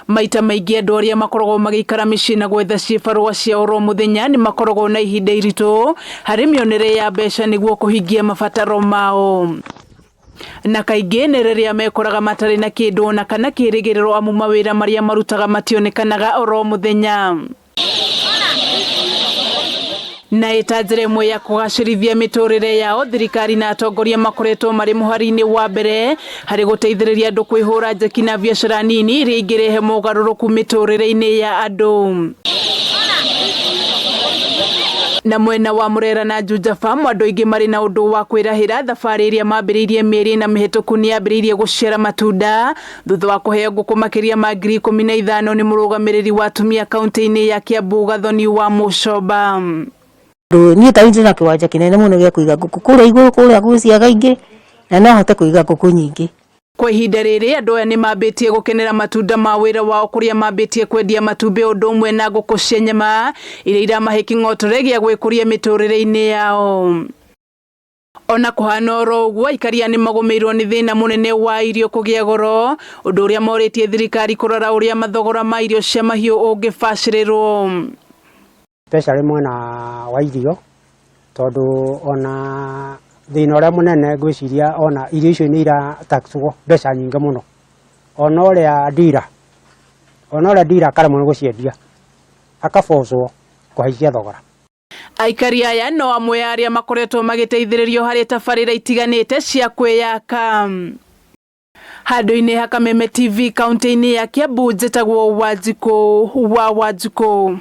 Maita maingĩ andũ arĩa makoragwo magĩikara mĩciĩ na gwetha ciĩbarũa cia oro mũthenya nĩ makoragwo na ihinda iritũ harĩ mĩonere ya mbeca nĩguo kũhingia mabataro mao. Na kaingĩ nĩ rĩrĩa mekoraga matarĩ na kĩndũ ona kana kĩĩrĩgĩrĩro amu mawĩra marĩa marutaga mationekanaga oro mũthenya. Na ĩta njĩra ĩmwe ya kũgacĩrithia mĩtũrĩre yao, thirikari na atongoria makoretwo marĩ mũhari-inĩ wa mbere harĩ gũteithĩrĩria andũ kwĩhũra njeki na biacara nini iria ingĩrehe mogarũrũku mĩtũrĩre-inĩ ya andũ. Na mwena wa Murera na Juja Farm, andũ aingĩ marĩ na ũndũ wa kwĩrahĩra thabarĩ ĩrĩa mambĩrĩirie mĩeri na mĩhĩtũku nĩ yambĩrĩirie gũciara matunda thutha wa kũheo ngũkũ makĩria ma 15,000 nĩ mũrũgamĩrĩri wa atumia kaunti-inĩ ya Kiambu Gathoni wa Mucoba. Niĩ ta ndĩ na kĩwanja kĩnene mũno gĩa kũiga ngũkũ kũrĩa igũrũ kũrĩa gwĩciaga ingĩ na no hote kũiga ngũkũ nyingĩ. Kwa ihinda rĩrĩ andũ aya nĩ mambĩtie gũkenera matunda ma wĩra wao kũrĩa mambĩtie kwendia matumbĩ ũndũ ũmwe na ngũkũ cia nyama iria iramahe kĩng'otore gĩa gwĩkũria mĩtũrĩre-inĩ yao. Ona kũhana oro ũguo, aikaria nĩ magũmĩirwo nĩ thĩna mũnene wa irio kũgĩa goro, ũndũ ũrĩa morĩtie thirikari kũrora ũrĩa mathogora ma irio cia mahiũ ũngĩbacĩrĩrwo. Especially mwena wa irio tondũ ona thĩna ũrĩa mũnene ngwĩciria ona irio icio nĩ irataxwo mbeca nyingĩ mũno. Ona ũrĩa ndira akaremwo nĩ gũciendia akabocwo kũhaicia thogora. Aikari aya no amwe arĩa makoretwo magĩteithĩrĩrio harĩ tabarĩra itiganĩte cia kwĩyaka. Handũ-inĩ ha Kameme TV kaunti-inĩ ya Kiambu, njĩtagwo Wanjikũ wa Wanjikũ.